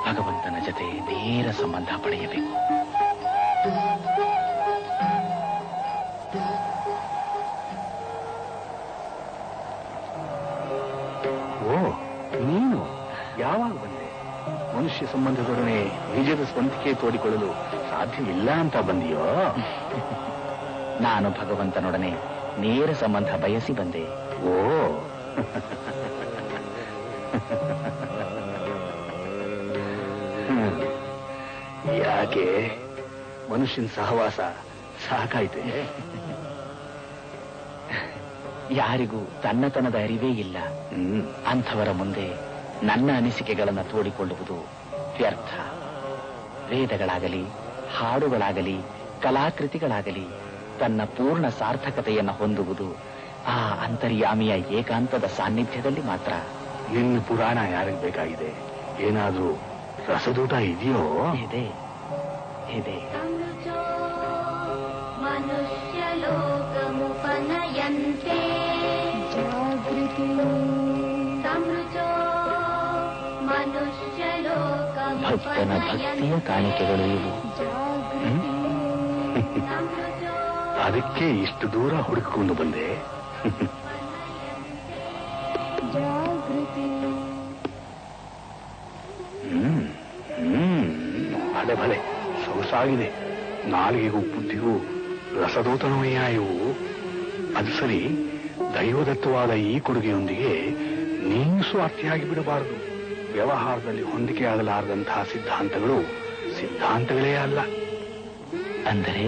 ಭಗವಂತನ ಜೊತೆ ನೇರ ಸಂಬಂಧ ಪಡೆಯಬೇಕು. ಓ, ನೀನು ಯಾವಾಗ ಬಂದೆ? ಮನುಷ್ಯ ಸಂಬಂಧದೊಡನೆ ನಿಜದ ಸ್ವಂತಿಕೆ ತೋಡಿಕೊಳ್ಳಲು ಸಾಧ್ಯವಿಲ್ಲ ಅಂತ ಬಂದಿಯೋ? ನಾನು ಭಗವಂತನೊಡನೆ ನೇರ ಸಂಬಂಧ ಬಯಸಿ ಬಂದೆ. ಓ, ಯಾಕೆ ಮನುಷ್ಯನ ಸಹವಾಸ ಸಾಕಾಯ್ತೆ? ಯಾರಿಗೂ ತನ್ನತನದ ಅರಿವೇ ಇಲ್ಲ. ಅಂಥವರ ಮುಂದೆ ನನ್ನ ಅನಿಸಿಕೆಗಳನ್ನು ತೋಡಿಕೊಳ್ಳುವುದು ವ್ಯರ್ಥ. ವೇದಗಳಾಗಲಿ, ಹಾಡುಗಳಾಗಲಿ, ಕಲಾಕೃತಿಗಳಾಗಲಿ ತನ್ನ ಪೂರ್ಣ ಸಾರ್ಥಕತೆಯನ್ನು ಹೊಂದುವುದು ಆ ಅಂತರ್ಯಾಮಿಯ ಏಕಾಂತದ ಸಾನ್ನಿಧ್ಯದಲ್ಲಿ ಮಾತ್ರ. ನಿನ್ನ ಪುರಾಣ ಯಾರಿಗೆ ಬೇಕಾಗಿದೆ? ಏನಾದ್ರೂ ರಸದೂಟ ಇದೆಯೋ? ಇದೆ ಇದೆ. ಮನುಷ್ಯ ಲೋಕಮುಪನಯಂತೆ ಜಾಗೃತಿ ಸಮೃಜೋ ಮನುಷ್ಯ ಭಕ್ತನ ಭಕ್ತಿಯ ಕಾಣಿಕೆಗಳು ಇವು. ಅದಕ್ಕೆ ಇಷ್ಟು ದೂರ ಹುಡುಕಿಕೊಂಡು ಬಂದೆ. ಭಲೆ ಭಲೆ ಸೊಗಸಾಗಿದೆ. ನಾಲಿಗೆಗೂ ಬುದ್ಧಿಗೂ ರಸದೂತನವಯ್ಯ ಇವು. ಅದು ಸರಿ, ದೈವದತ್ತವಾದ ಈ ಕೊಡುಗೆಯೊಂದಿಗೆ ನೀನು ಸ್ವಾರ್ಥಿಯಾಗಿ ಬಿಡಬಾರದು. ವ್ಯವಹಾರದಲ್ಲಿ ಹೊಂದಿಕೆ ಆಗಲಾರದಂತಹ ಸಿದ್ಧಾಂತಗಳು ಸಿದ್ಧಾಂತಗಳೇ ಅಲ್ಲ. ಅಂದರೆ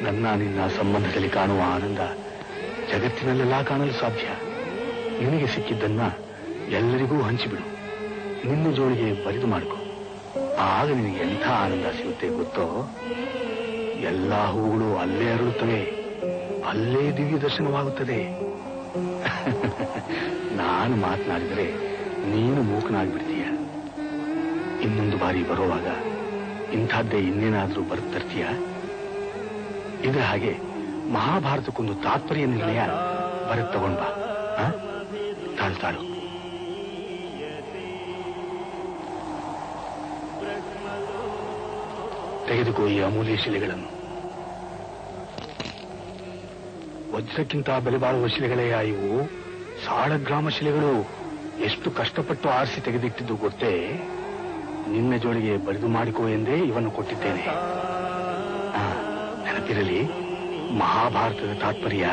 ನನ್ನ ನಿನ್ನ ಸಂಬಂಧದಲ್ಲಿ ಕಾಣುವ ಆನಂದ ಜಗತ್ತಿನಲ್ಲೆಲ್ಲ ಕಾಣಲು ಸಾಧ್ಯ. ನಿನಗೆ ಸಿಕ್ಕಿದ್ದನ್ನ ಎಲ್ಲರಿಗೂ ಹಂಚಿಬಿಡು. ನಿನ್ನ ಜೋಳಿಗೆ ಬರಿದು ಮಾಡಿಕೊ. ಆಗ ನಿನಗೆ ಎಂಥ ಆನಂದ ಸಿಗುತ್ತೆ ಗೊತ್ತೋ? ಎಲ್ಲಾ ಹೂಗಳು ಅಲ್ಲೇ ಅರಳುತ್ತವೆ, ಅಲ್ಲೇ ದಿವ್ಯ ದರ್ಶನವಾಗುತ್ತದೆ. ನಾನು ಮಾತನಾಡಿದರೆ ನೀನು ಮೂಕನಾಗ್ಬಿಡ್ತೀಯ. ಇನ್ನೊಂದು ಬಾರಿ ಬರುವಾಗ ಇಂಥದ್ದೇ ಇನ್ನೇನಾದ್ರೂ ಬರುತ್ತರ್ತೀಯ? ಇದ್ರ ಹಾಗೆ ಮಹಾಭಾರತಕ್ಕೊಂದು ತಾತ್ಪರ್ಯ ನಿರ್ಣಯ ಬರತ್ ತಗೊಂಡ್ ಬಾ. ತಾಳು ತೆಗೆದುಕೋ ಈ ಅಮೂಲ್ಯ ಶಿಲೆಗಳನ್ನು. ವಜ್ರಕ್ಕಿಂತ ಬೆಲೆ ಬಾಳುವ ಶಿಲೆಗಳೇ ಇವು. ಸಾಳಗ್ರಾಮ ಶಿಲೆಗಳು. ಎಷ್ಟು ಕಷ್ಟಪಟ್ಟು ಆರಿಸಿ ತೆಗೆದಿಟ್ಟಿದ್ದು ಗೊತ್ತೇ? ನಿನ್ನ ಜೋಳಿಗೆ ಬರಿದು ಮಾಡಿಕೋ ಎಂದೇ ಇವನ್ನು ಕೊಟ್ಟಿದ್ದೇನೆ. ನೆನಪಿರಲಿ, ಮಹಾಭಾರತದ ತಾತ್ಪರ್ಯ.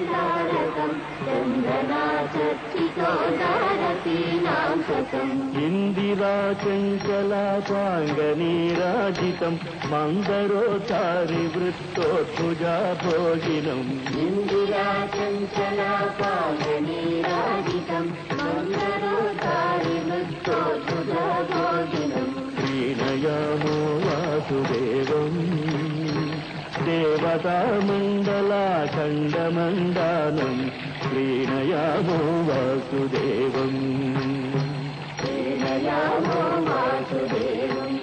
वैद्योरुदारकं वन्दनाशक्तिकोदारतीनां प्रकं इन्दिराचञ्चलापाङ्गनीराजितं मन्दरोचारिवृत्तोत्थुजा भोगिनम् इन्दिराचञ्चलापाङ्गनीराजितं मन्दरोचारिवृत्तोत्थुजा भोगिनम् प्रीणयामो वासुदेवम् देवतामण्डलाखण्डमण्डानम् प्रीणयामो वासुदेवम् प्रीणयामो वासुदेवम्.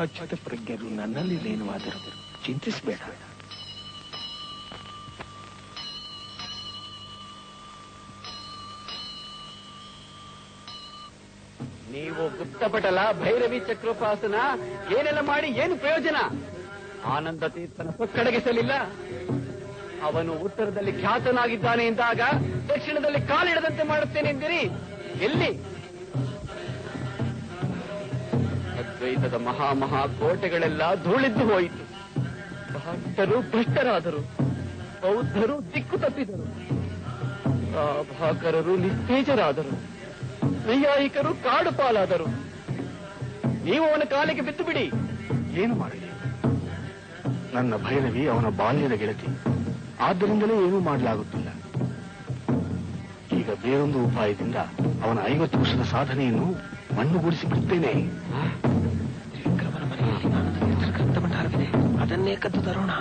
ಅಚ್ಯುತ ಪ್ರಜ್ಞರು ನನ್ನಲ್ಲಿ ಲೀನವಾದರು. ಚಿಂತಿಸಬೇಡ. ನೀವು ಗುಪ್ತಪಟಲ, ಭೈರವಿ ಚಕ್ರೋಪಾಸನ ಏನೆಲ್ಲ ಮಾಡಿ ಏನು ಪ್ರಯೋಜನ? ಆನಂದ ತೀರ್ಥನ ಕಡೆಗಿಸಲಿಲ್ಲ. ಅವನು ಉತ್ತರದಲ್ಲಿ ಖ್ಯಾತನಾಗಿದ್ದಾನೆ ಎಂದಾಗ ದಕ್ಷಿಣದಲ್ಲಿ ಕಾಲಿಡದಂತೆ ಮಾಡುತ್ತೇನೆ ಎಂದಿರಿ. ಎಲ್ಲಿ? ಅದ್ವೈತದ ಮಹಾ ಕೋಟೆಗಳೆಲ್ಲ ಧೂಳಿದ್ದು ಹೋಯಿತು. ಭಕ್ತರು ಭ್ರಷ್ಟರಾದರು, ಬೌದ್ಧರು ದಿಕ್ಕು ತಪ್ಪಿದರು, ಭಾಕರರು ನಿಸ್ತೇಜರಾದರು, ನೈಯಾಯಿಕರು ಕಾಡು ಪಾಲಾದರು. ನೀವು ಅವನ ಕಾಲಿಗೆ ಬಿದ್ದು ಬಿಡಿ. ಏನು ಮಾಡಲಿ? ನನ್ನ ಭೈರವಿ ಅವನ ಬಾಲ್ಯದ ಗೆಳತಿ, ಆದ್ದರಿಂದಲೇ ಏನೂ ಮಾಡಲಾಗುತ್ತಿಲ್ಲ. ಈಗ ಬೇರೊಂದು ಉಪಾಯದಿಂದ ಅವನ 50 ವರ್ಷದ ಸಾಧನೆಯನ್ನು ಮಣ್ಣುಗೂಡಿಸಿ ಬಿಡುತ್ತೇನೆ. ವಿಕ್ರಮನ ಮನೆಯಲ್ಲಿ ನಾನು ಕರ್ತಮಂಡಾರವಿದೆ, ಅದನ್ನೇ ಕದ್ದು ತರೋಣ.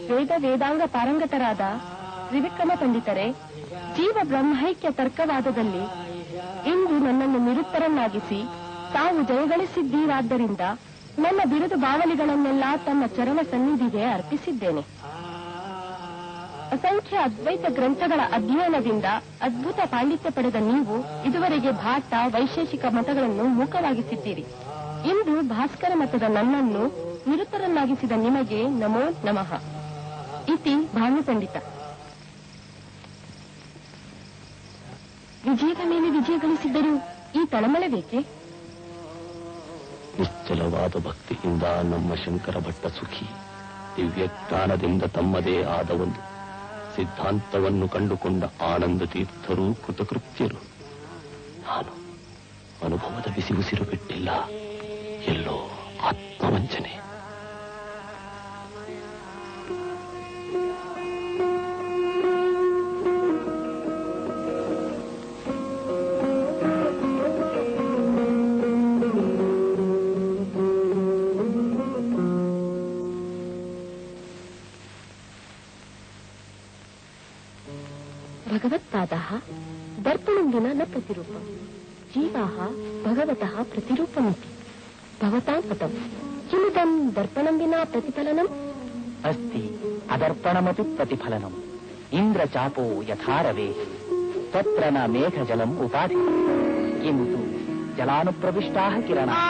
ವೇದ ವೇದಾಂಗ ಪಾರಂಗತರಾದ ತ್ರಿವಿಕ್ರಮ ಪಂಡಿತರೇ, ಜೀವ ಬ್ರಹ್ಮೈಕ್ಯ ತರ್ಕವಾದದಲ್ಲಿ ಇಂದು ನನ್ನನ್ನು ನಿರುತ್ತರನ್ನಾಗಿಸಿ ತಾವು ಜಯಗಳಿಸಿದ್ದೀರಾದ್ದರಿಂದ ನನ್ನ ಬಿರುದು ಬಾವಲಿಗಳನ್ನೆಲ್ಲ ತಮ್ಮ ಚರಣ ಸನ್ನಿಧಿಗೆ ಅರ್ಪಿಸಿದ್ದೇನೆ. ಅಸಂಖ್ಯ ಅದ್ವೈತ ಗ್ರಂಥಗಳ ಅಧ್ಯಯನದಿಂದ ಅದ್ಭುತ ಪಾಂಡಿತ್ಯ ಪಡೆದ ನೀವು ಇದುವರೆಗೆ ಭಾಟ ವೈಶೇಷಿಕ ಮತಗಳನ್ನು ಮೂಕವಾಗಿಸಿದ್ದೀರಿ. ಇಂದು ಭಾಸ್ಕರ ಮತದ ನನ್ನನ್ನು ನಿರುತ್ತರನ್ನಾಗಿಸಿದ ನಿಮಗೆ ನಮೋ ನಮಃ. ಇತಿ ಭಾನು ಪಂಡಿತ. ವಿಜಯದ ಮೇಲೆ ವಿಜಯ ಗಳಿಸಿದ್ದರೂ ಈ ತಳಮಳ ಬೇಕೆ? ನಿಶ್ಚಲವಾದ ಭಕ್ತಿಯಿಂದ ನಮ್ಮ ಶಂಕರ ಭಟ್ಟ ಸುಖಿ ದಿವ್ಯ ಜ್ಞಾನದಿಂದ ತಮ್ಮದೇ ಆದ ಒಂದು ಸಿದ್ಧಾಂತವನ್ನು ಕಂಡುಕೊಂಡ ಆನಂದ ತೀರ್ಥರು ಕೃತಕೃತ್ಯರು. ನಾನು ಅನುಭವದ ಬಿಸಿ ಉಸಿರು ಬಿಟ್ಟಿಲ್ಲ, ಎಲ್ಲೋ ಆತ್ಮವಂಚನೆ. ಭಗವತ್ಪಾದಃ ದರ್ಪಣಂ ವಿನಾ ನ ಪ್ರತಿರೂಪಂ, ಜೀವಾಃ ಭಗವತಃ ಪ್ರತಿರೂಪಮಿತಿ ಭವತಾಂ ಪದಂ ಕಿಮಿದಂ ದರ್ಪಣಂ ವಿನಾ ಪ್ರತಿಫಲನಂ ಅಸ್ತಿ ಅದರ್ಪಣಮಪಿ ಪ್ರತಿಫಲನಂ. ಇಂದ್ರಚಾಪೋ ಯಥಾರವೇ ತತ್ರ ನ ಮೇಘಜಲಂ ಉಪಾಧಿ ಕಿಂತು ಜಲಾನುಪ್ರವಿಷ್ಟಾಃ ಕಿರಣಾಃ.